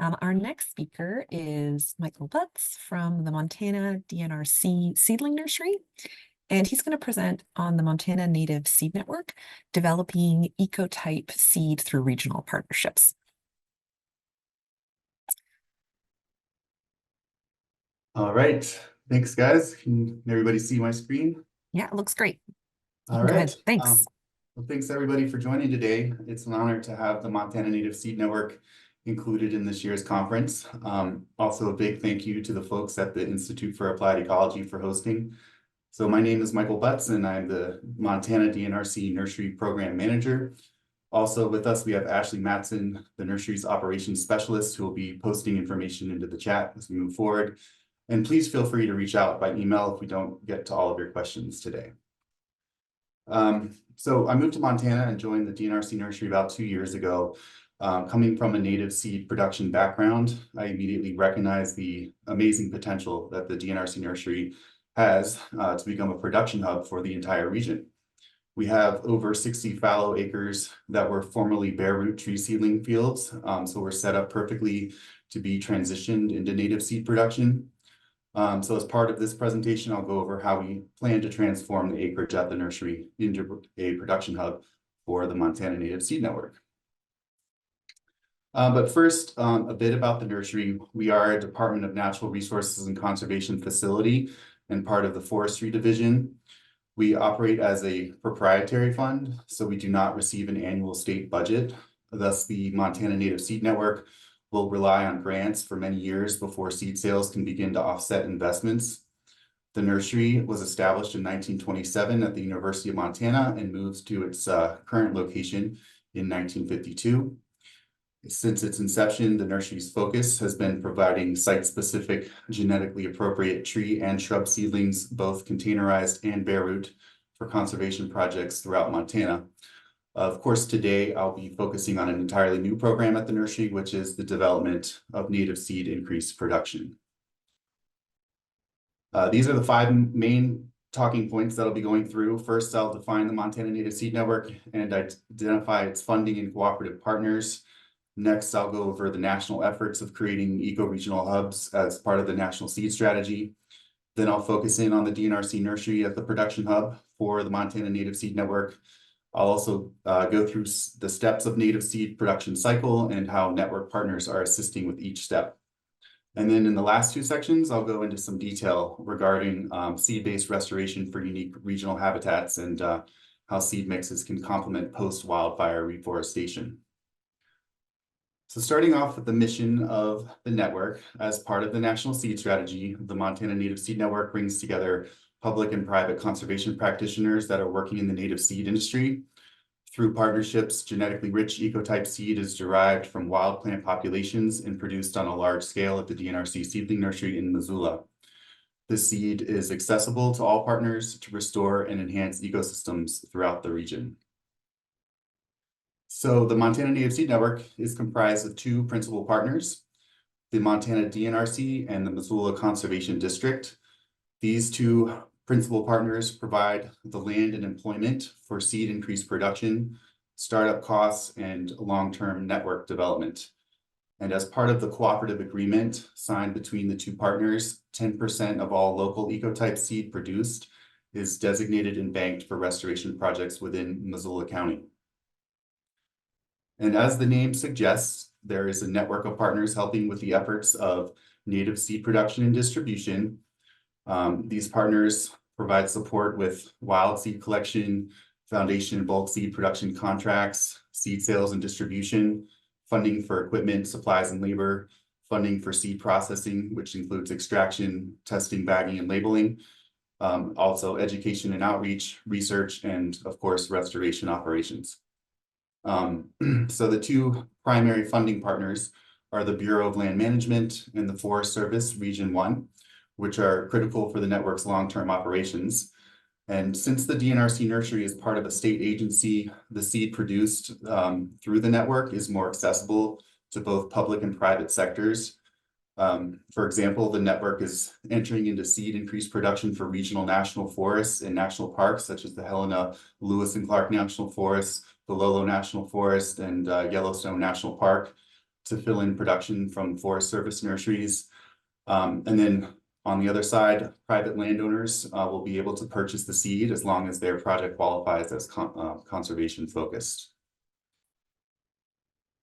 Our next speaker is Michael Butts from the Montana DNRC Seedling Nursery, and he's going to present on the Montana Native Seed Network, developing ecotype seed through regional partnerships. All right. Thanks, guys. Can everybody see my screen? Yeah, it looks great. You All can go ahead. right. Thanks. Well, thanks everybody for joining today. It's an honor to have the Montana Native Seed Network included in this year's conference. Also, a big thank you to the folks at the Institute for Applied Ecology for hosting. So my name is Michael Butts, and I'm the Montana DNRC Nursery Program Manager. Also with us, we have Ashley Matson, the nursery's operations specialist, who will be posting information into the chat as we move forward. And please feel free to reach out by email if we don't get to all of your questions today. So I moved to Montana and joined the DNRC Nursery about 2 years ago. Coming from a native seed production background, I immediately recognized the amazing potential that the DNRC Nursery has to become a production hub for the entire region. We have over 60 fallow acres that were formerly bare root tree seedling fields, so we're set up perfectly to be transitioned into native seed production. So as part of this presentation, I'll go over how we plan to transform the acreage at the nursery into a production hub for the Montana Native Seed Network. But first, a bit about the nursery. We are a Department of Natural Resources and Conservation facility and part of the Forestry Division. We operate as a proprietary fund, so we do not receive an annual state budget. Thus, the Montana Native Seed Network will rely on grants for many years before seed sales can begin to offset investments. The nursery was established in 1927 at the University of Montana and moves to its current location in 1952. Since its inception, the nursery's focus has been providing site-specific, genetically appropriate tree and shrub seedlings, both containerized and bare root, for conservation projects throughout Montana. Of course, today I'll be focusing on an entirely new program at the nursery, which is the development of native seed increased production. These are the 5 main talking points that I'll be going through. First, I'll define the Montana Native Seed Network and identify its funding and cooperative partners. Next, I'll go over the national efforts of creating eco-regional hubs as part of the National Seed Strategy. Then I'll focus in on the DNRC Nursery as the production hub for the Montana Native Seed Network. I'll also go through the steps of native seed production cycle and how network partners are assisting with each step. And then in the last 2 sections, I'll go into some detail regarding seed-based restoration for unique regional habitats and how seed mixes can complement post-wildfire reforestation. So starting off with the mission of the network, as part of the National Seed Strategy, the Montana Native Seed Network brings together public and private conservation practitioners that are working in the native seed industry. Through partnerships, genetically rich ecotype seed is derived from wild plant populations and produced on a large scale at the DNRC Seedling Nursery in Missoula. This seed is accessible to all partners to restore and enhance ecosystems throughout the region. So the Montana Native Seed Network is comprised of 2 principal partners, the Montana DNRC and the Missoula Conservation District. These 2 principal partners provide the land and employment for seed increased production, startup costs, and long-term network development. And as part of the cooperative agreement signed between the 2 partners, 10% of all local ecotype seed produced is designated and banked for restoration projects within Missoula County. And as the name suggests, there is a network of partners helping with the efforts of native seed production and distribution. These partners provide support with wild seed collection, foundation and bulk seed production contracts, seed sales and distribution, funding for equipment, supplies, and labor, funding for seed processing, which includes extraction, testing, bagging, and labeling, also education and outreach, research, and of course, restoration operations. So the 2 primary funding partners are the Bureau of Land Management and the Forest Service Region 1, which are critical for the network's long-term operations. And since the DNRC Nursery is part of a state agency, the seed produced through the network is more accessible to both public and private sectors. For example, the network is entering into seed increased production for regional national forests and national parks, such as the Helena, Lewis and Clark National Forest, the Lolo National Forest, and Yellowstone National Park. to fill in production from Forest Service nurseries. And then on the other side, private landowners will be able to purchase the seed as long as their project qualifies as conservation focused.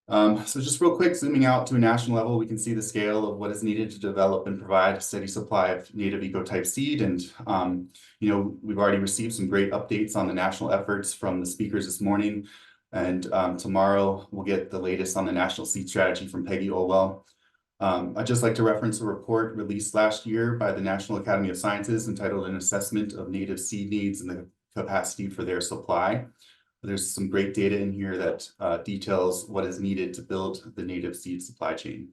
So just real quick, zooming out to a national level, we can see the scale of what is needed to develop and provide a steady supply of native ecotype seed. And, you know, we've already received some great updates on the national efforts from the speakers this morning. And tomorrow we'll get the latest on the national seed strategy from Peggy Olwell. I'd just like to reference a report released last year by the National Academy of Sciences entitled An Assessment of Native Seed Needs and the Capacity for Their Supply. There's some great data in here that details what is needed to build the native seed supply chain.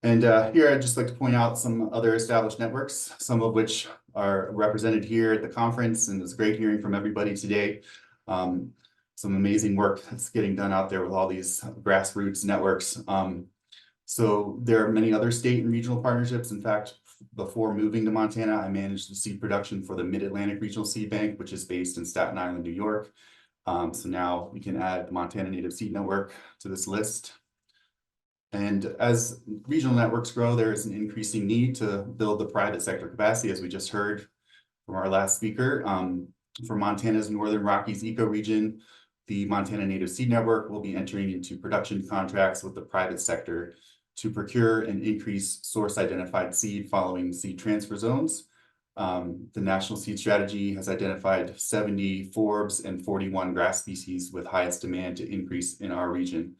And here I'd just like to point out some other established networks, some of which are represented here at the conference, and it's great hearing from everybody today. Some amazing work that's getting done out there with all these grassroots networks. So there are many other state and regional partnerships. In fact, before moving to Montana, I managed the seed production for the Mid-Atlantic Regional Seed Bank, which is based in Staten Island, New York. So now we can add the Montana Native Seed Network to this list. And as regional networks grow, there is an increasing need to build the private sector capacity, as we just heard from our last speaker. For Montana's Northern Rockies ecoregion, the Montana Native Seed Network will be entering into production contracts with the private sector to procure and increase source identified seed following seed transfer zones. The National Seed Strategy has identified 70 forbs and 41 grass species with highest demand to increase in our region.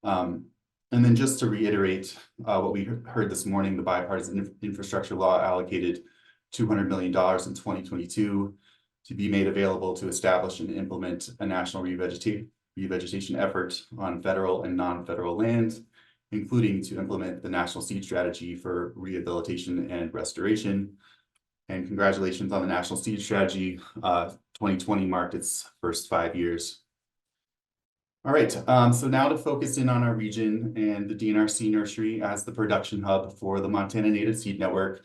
And then just to reiterate what we heard this morning, the bipartisan infrastructure law allocated $200 million in 2022 to be made available to establish and implement a national revegetation effort on federal and non-federal lands, including to implement the National Seed Strategy for rehabilitation and restoration. And congratulations on the National Seed Strategy. 2020 marked its first 5 years. All right, so now to focus in on our region and the DNRC Nursery as the production hub for the Montana Native Seed Network.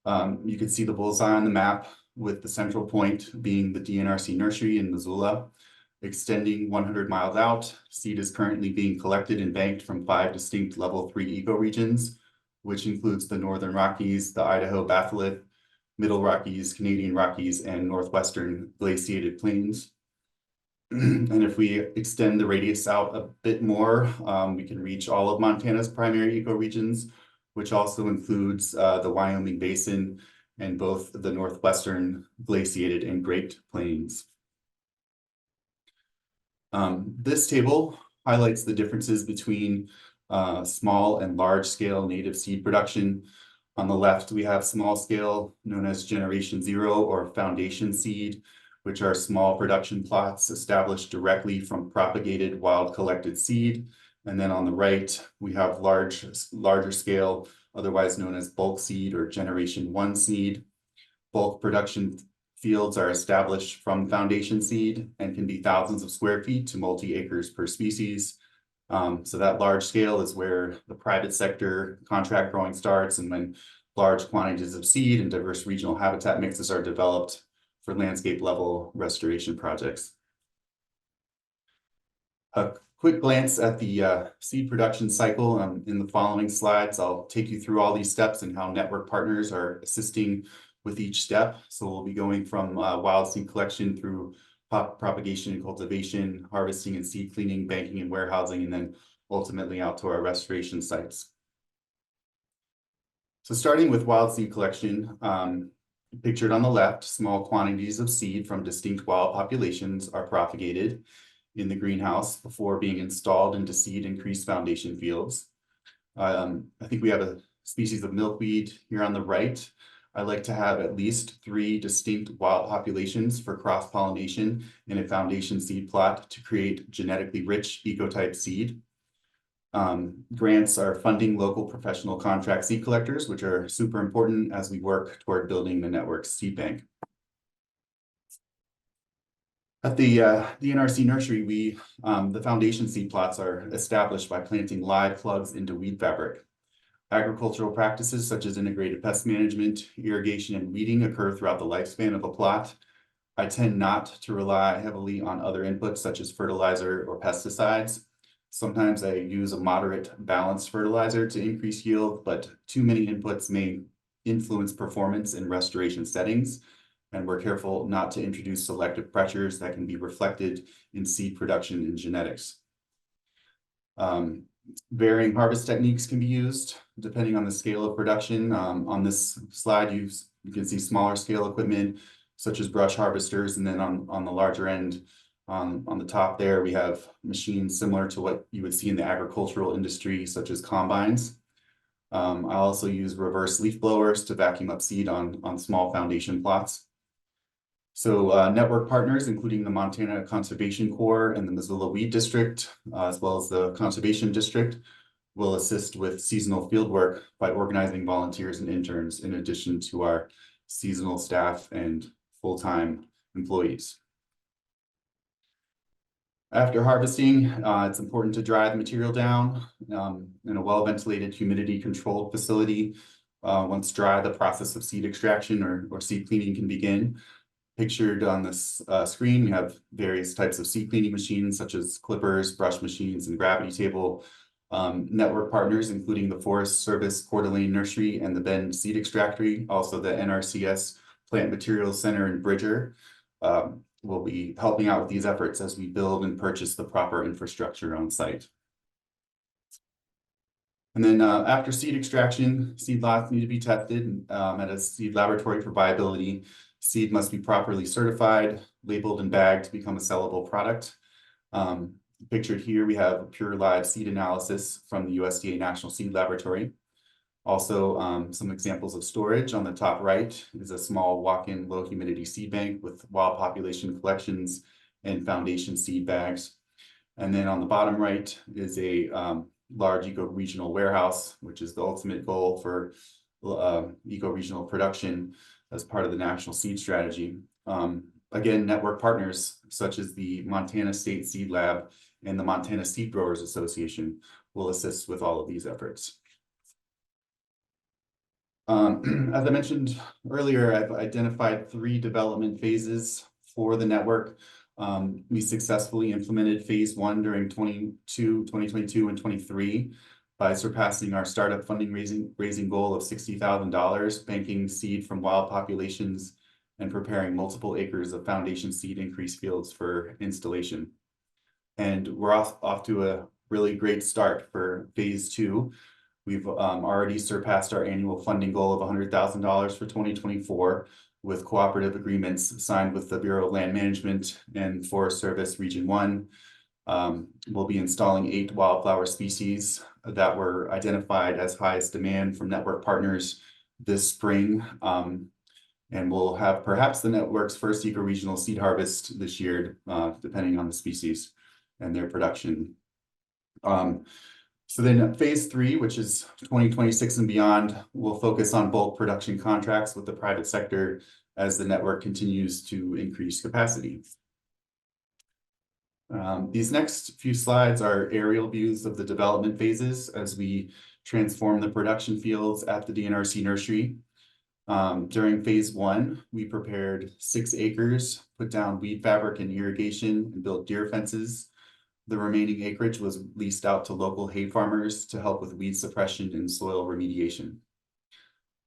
You can see the bullseye on the map with the central point being the DNRC Nursery in Missoula. Extending 100 miles out, seed is currently being collected and banked from 5 distinct level 3 ecoregions, which includes the Northern Rockies, the Idaho Batholith, Middle Rockies, Canadian Rockies, and Northwestern glaciated plains. And if we extend the radius out a bit more, we can reach all of Montana's primary ecoregions, which also includes the Wyoming Basin and both the Northwestern glaciated and Great Plains. This table highlights the differences between small and large scale native seed production. On the left, we have small scale known as Generation 0 or foundation seed, which are small production plots established directly from propagated wild collected seed. And then on the right, we have larger scale, otherwise known as bulk seed or Generation 1 seed. Bulk production fields are established from foundation seed and can be thousands of square feet to multi-acres per species. So that large scale is where the private sector contract growing starts, and when large quantities of seed and diverse regional habitat mixes are developed for landscape level restoration projects. A quick glance at the seed production cycle in the following slides. I'll take you through all these steps and how network partners are assisting with each step. So we'll be going from wild seed collection through propagation and cultivation, harvesting and seed cleaning, banking and warehousing, and then ultimately out to our restoration sites. So starting with wild seed collection, pictured on the left, small quantities of seed from distinct wild populations are propagated in the greenhouse before being installed into seed increased foundation fields. I think we have a species of milkweed here on the right. I like to have at least 3 distinct wild populations for cross-pollination in a foundation seed plot to create genetically rich ecotype seed. Grants are funding local professional contract seed collectors, which are super important as we work toward building the network's seed bank. At the DNRC Nursery, the foundation seed plots are established by planting live plugs into weed fabric. Agricultural practices such as integrated pest management, irrigation, and weeding occur throughout the lifespan of a plot. I tend not to rely heavily on other inputs such as fertilizer or pesticides. Sometimes I use a moderate balanced fertilizer to increase yield, but too many inputs may influence performance in restoration settings. And we're careful not to introduce selective pressures that can be reflected in seed production and genetics. Varying harvest techniques can be used depending on the scale of production. On this slide, you can see smaller scale equipment such as brush harvesters, and then on the larger end, on the top there, we have machines similar to what you would see in the agricultural industry, such as combines. I also use reverse leaf blowers to vacuum up seed on small foundation plots. So network partners, including the Montana Conservation Corps and the Missoula Weed District, as well as the Conservation District, will assist with seasonal field work by organizing volunteers and interns in addition to our seasonal staff and full-time employees. After harvesting, it's important to dry the material down in a well-ventilated, humidity-controlled facility. Once dry, the process of seed extraction or seed cleaning can begin. Pictured on this screen, we have various types of seed cleaning machines, such as clippers, brush machines, and gravity table. Network partners, including the Forest Service Coeur d'Alene Nursery and the Bend Seed Extractory, also the NRCS Plant Materials Center in Bridger, will be helping out with these efforts as we build and purchase the proper infrastructure on site. And then after seed extraction, seed lots need to be tested at a seed laboratory for viability. Seed must be properly certified, labeled, and bagged to become a sellable product. Pictured here, we have pure live seed analysis from the USDA National Seed Laboratory. Also, some examples of storage. On the top right is a small walk-in low humidity seed bank with wild population collections and foundation seed bags. And then on the bottom right is a large eco-regional warehouse, which is the ultimate goal for eco-regional production as part of the National Seed Strategy. Again, network partners such as the Montana State Seed Lab and the Montana Seed Growers Association will assist with all of these efforts. As I mentioned earlier, I've identified 3 development phases for the network. We successfully implemented phase 1 during 2022 and 23 by surpassing our startup funding raising goal of $60,000, banking seed from wild populations and preparing multiple acres of foundation seed increase fields for installation. And we're off to a really great start for phase 2. We've already surpassed our annual funding goal of $100,000 for 2024 with cooperative agreements signed with the Bureau of Land Management and Forest Service Region 1. We'll be installing 8 wildflower species that were identified as highest demand from network partners this spring. And we'll have perhaps the network's first eco-regional seed harvest this year, depending on the species and their production. So then phase 3, which is 2026 and beyond, will focus on bulk production contracts with the private sector as the network continues to increase capacity. These next few slides are aerial views of the development phases as we transform the production fields at the DNRC Nursery. During phase 1, we prepared 6 acres, put down weed fabric and irrigation, and built deer fences. The remaining acreage was leased out to local hay farmers to help with weed suppression and soil remediation.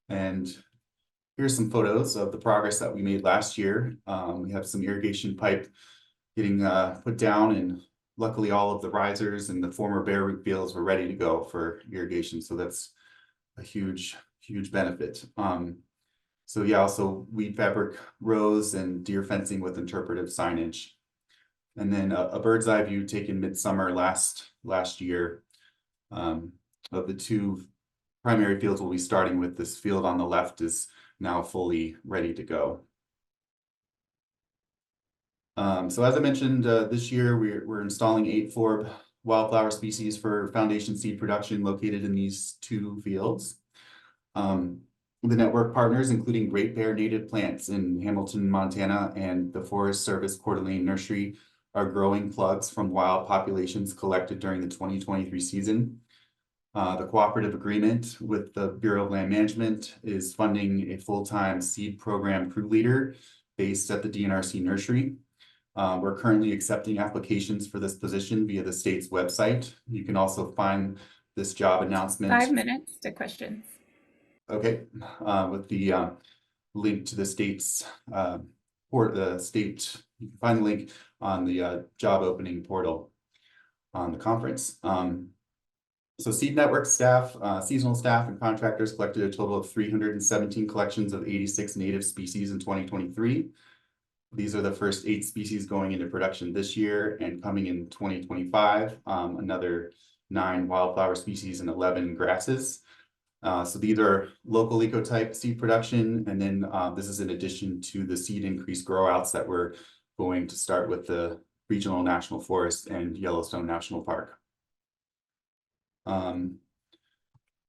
And here's some photos of the progress that we made last year. We have some irrigation pipe getting put down, and luckily all of the risers and the former bare root fields were ready to go for irrigation. So that's a huge benefit. So yeah, also weed fabric rows and deer fencing with interpretive signage. And then a bird's eye view taken midsummer last year of the 2 primary fields we'll be starting with. This field on the left is now fully ready to go. So as I mentioned, this year we're installing 8 forb wildflower species for foundation seed production located in these 2 fields. The network partners, including Great Bear Native Plants in Hamilton, Montana, and the Forest Service Coeur d'Alene Nursery, are growing plugs from wild populations collected during the 2023 season. The cooperative agreement with the Bureau of Land Management is funding a full-time seed program crew leader based at the DNRC Nursery. We're currently accepting applications for this position via the state's website. You can also find this job announcement. 5 minutes to questions. Okay, with the link to the state's or the state, you can find the link on the job opening portal on the conference. So Seed Network staff, seasonal staff and contractors collected a total of 317 collections of 86 native species in 2023. These are the first 8 species going into production this year, and coming in 2025, another 9 wildflower species and 11 grasses. So these are local ecotype seed production, and then this is in addition to the seed increase grow outs that we're going to start with the Regional National Forest and Yellowstone National Park.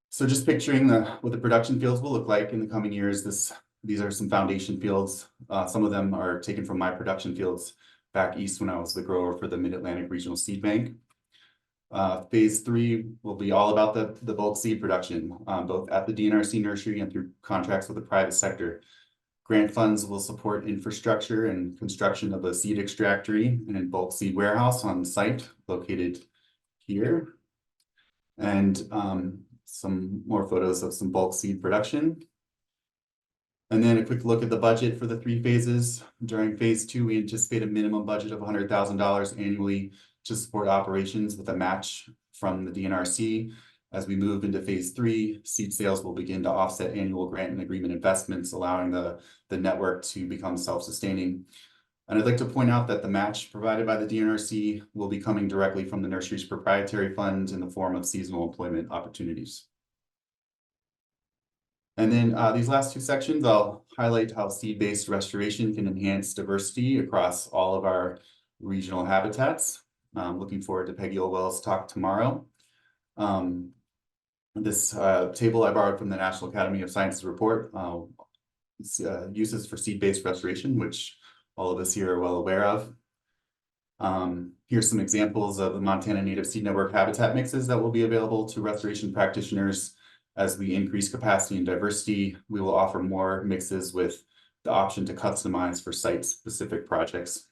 So just picturing what the production fields will look like in the coming years. These are some foundation fields. Some of them are taken from my production fields back east when I was the grower for the Mid-Atlantic Regional Seed Bank. Phase 3 will be all about the bulk seed production, both at the DNRC nursery and through contracts with the private sector. Grant funds will support infrastructure and construction of a seed extractory and bulk seed warehouse on site located here. And some more photos of some bulk seed production. And then a quick look at the budget for the 3 phases. During phase 2, we anticipate a minimum budget of $100,000 annually to support operations with a match from the DNRC. As we move into phase 3, seed sales will begin to offset annual grant and agreement investments, allowing the network to become self-sustaining. And I'd like to point out that the match provided by the DNRC will be coming directly from the nursery's proprietary funds in the form of seasonal employment opportunities. And then these last 2 sections, I'll highlight how seed-based restoration can enhance diversity across all of our regional habitats. Looking forward to Peggy Olwell's talk tomorrow. This table I borrowed from the National Academy of Sciences report. It's uses for seed-based restoration, which all of us here are well aware of. Here's some examples of the Montana Native Seed Network habitat mixes that will be available to restoration practitioners. As we increase capacity and diversity, we will offer more mixes with the option to customize for site-specific projects.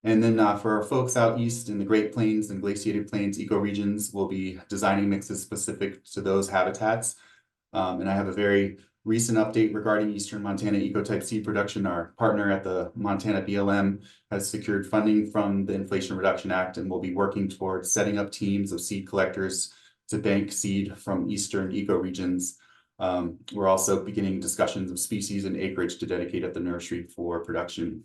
And then for our folks out east in the Great Plains and Glaciated Plains ecoregions, we'll be designing mixes specific to those habitats. And I have a very recent update regarding Eastern Montana ecotype seed production. Our partner at the Montana BLM has secured funding from the Inflation Reduction Act and will be working towards setting up teams of seed collectors to bank seed from Eastern ecoregions. We're also beginning discussions of species and acreage to dedicate at the nursery for production.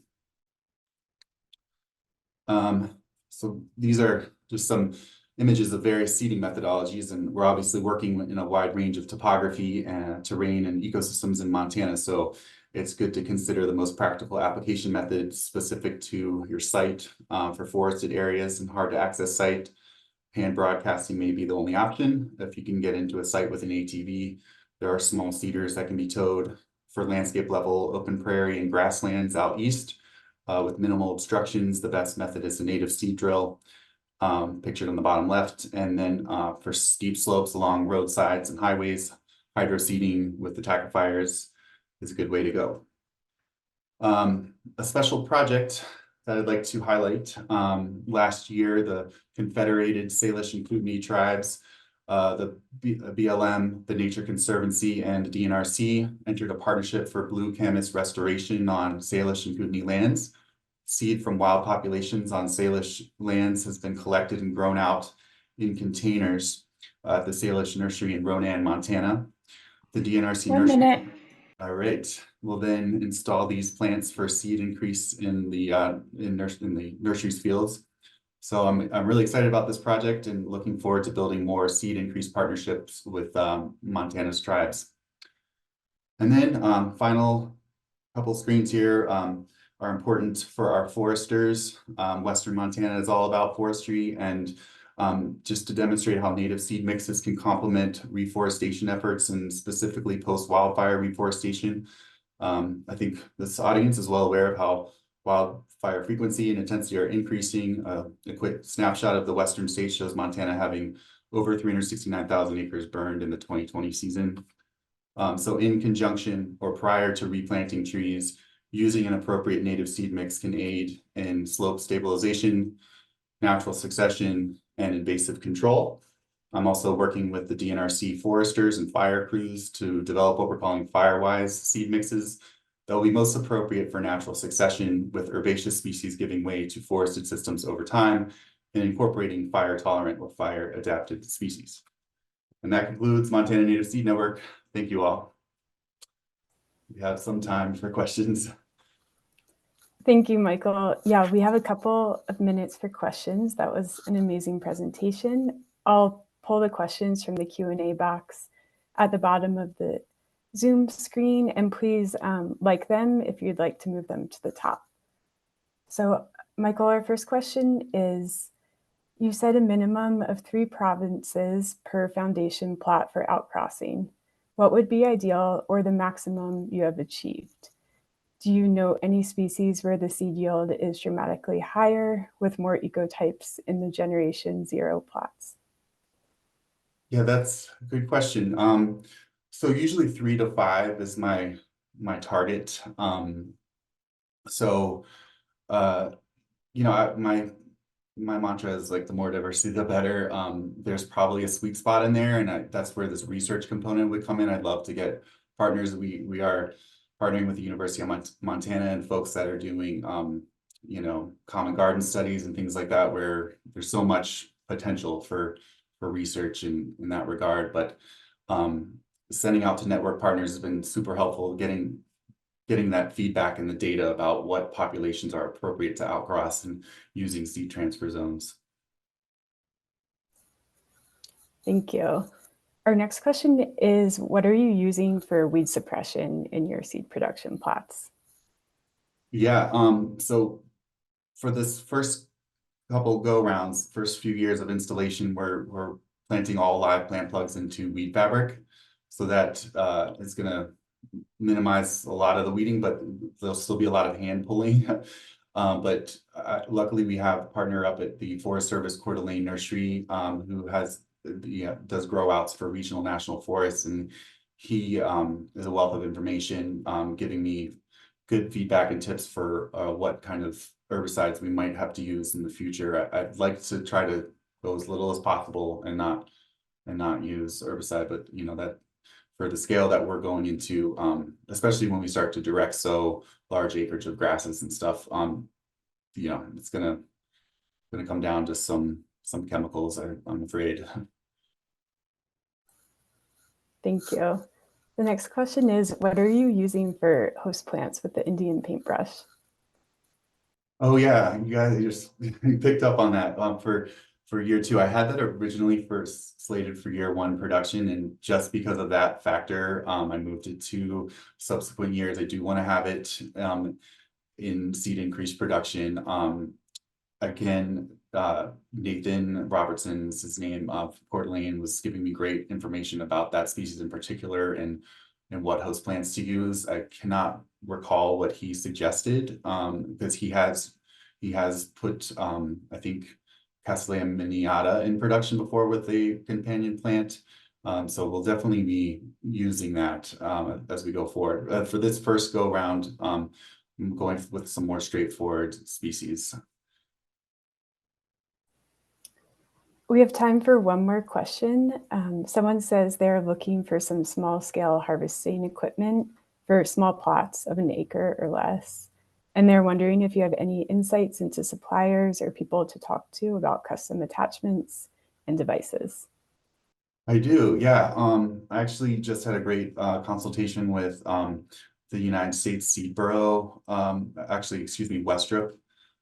So these are just some images of various seeding methodologies, and we're obviously working in a wide range of topography and terrain and ecosystems in Montana. So it's good to consider the most practical application methods specific to your site. For forested areas and hard to access site, hand broadcasting may be the only option. If you can get into a site with an ATV, there are small seeders that can be towed. For landscape level, open prairie and grasslands out east with minimal obstructions, the best method is a native seed drill. Pictured on the bottom left, and then for steep slopes along roadsides and highways, hydro seeding with the tackifiers is a good way to go. A special project that I'd like to highlight. Last year, the Confederated Salish and Kootenai tribes, the BLM, the Nature Conservancy, and the DNRC entered a partnership for blue camas restoration on Salish and Kootenai lands. Seed from wild populations on Salish lands has been collected and grown out in containers at the Salish Nursery in Ronan, Montana. The DNRC 1 nursery. minute. All right, we'll then install these plants for seed increase in the nursery's fields. So I'm really excited about this project and looking forward to building more seed increase partnerships with Montana's tribes. And then final couple screens here are important for our foresters. Western Montana is all about forestry, and just to demonstrate how native seed mixes can complement reforestation efforts, and specifically post-wildfire reforestation. I think this audience is well aware of how wildfire frequency and intensity are increasing. A quick snapshot of the western states shows Montana having over 369,000 acres burned in the 2020 season. So in conjunction or prior to replanting trees, using an appropriate native seed mix can aid in slope stabilization, natural succession, and invasive control. I'm also working with the DNRC foresters and fire crews to develop what we're calling fire-wise seed mixes that will be most appropriate for natural succession, with herbaceous species giving way to forested systems over time and incorporating fire-tolerant or fire-adapted species. And that concludes Montana Native Seed Network. Thank you all. We have some time for questions. Thank you, Michael. Yeah, we have a couple of minutes for questions. That was an amazing presentation. I'll pull the questions from the Q&A box at the bottom of the Zoom screen, and please like them if you'd like to move them to the top. So, Michael, our first question is, you said a minimum of 3 provinces per foundation plot for outcrossing. What would be ideal or the maximum you have achieved? Do you know any species where the seed yield is dramatically higher with more ecotypes in the generation 0 plots? Yeah, that's a good question. So usually 3 to 5 is my target. You know, my mantra is like the more diversity, the better. There's probably a sweet spot in there, and that's where this research component would come in. I'd love to get partners. We are partnering with the University of Montana and folks that are doing, you know, common garden studies and things like that, where there's so much potential for research in that regard. But sending out to network partners has been super helpful, getting that feedback and the data about what populations are appropriate to outcross and using seed transfer zones. Thank you. Our next question is, what are you using for weed suppression in your seed production plots? Yeah, so for this first couple go-rounds, first few years of installation, we're planting all live plant plugs into weed fabric. So that is gonna minimize a lot of the weeding, but there'll still be a lot of hand pulling. But luckily we have a partner up at the Forest Service Coeur d'Alene Nursery who does grow outs for regional national forests, and he is a wealth of information, giving me good feedback and tips for what kind of herbicides we might have to use in the future. I'd like to try to go as little as possible and not use herbicide, but you know, that for the scale that we're going into, especially when we start to direct sow large acreage of grasses and stuff, you know, it's gonna come down to some chemicals, I'm afraid. Thank you. The next question is, what are you using for host plants with the Indian paintbrush? Oh yeah, you guys just picked up on that. For year 2, I had that originally first slated for year 1 production, and just because of that factor, I moved it to subsequent years. I do want to have it in seed increased production. Again, Nathan Robertson is his name, of Coeur d'Alene, was giving me great information about that species in particular and what host plants to use. I cannot recall what he suggested, because he has put I think Castellia miniata in production before with a companion plant. So we'll definitely be using that as we go forward. For this first go round, I'm going with some more straightforward species. We have time for one more question. Someone says they're looking for some small scale harvesting equipment for small plots of 1 acre or less. And they're wondering if you have any insights into suppliers or people to talk to about custom attachments and devices. I do, yeah. I actually just had a great consultation with the United States Seed Bureau, Westrip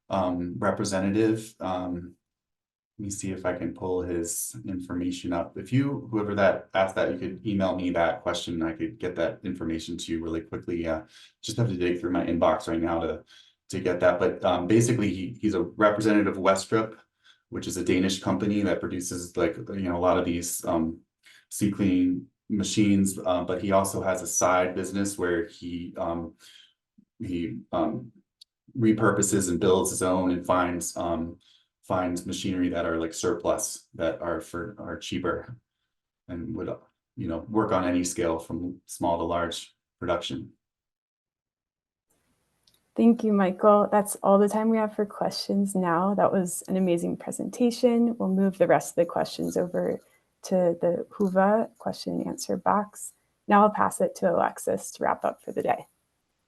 representative. Let me see if I can pull his information up. If whoever that asked that, you could email me that question and I could get that information to you really quickly. Just have to dig through my inbox right now to get that. But basically he's a representative of Westrip, which is a Danish company that produces, like, you know, a lot of these seed cleaning machines. But he also has a side business where he repurposes and builds his own and finds machinery that are like surplus, that are cheaper and would, you know, work on any scale from small to large production. Thank you, Michael. That's all the time we have for questions now. That was an amazing presentation. We'll move the rest of the questions over to the Whova question and answer box. Now I'll pass it to Alexis to wrap up for the day.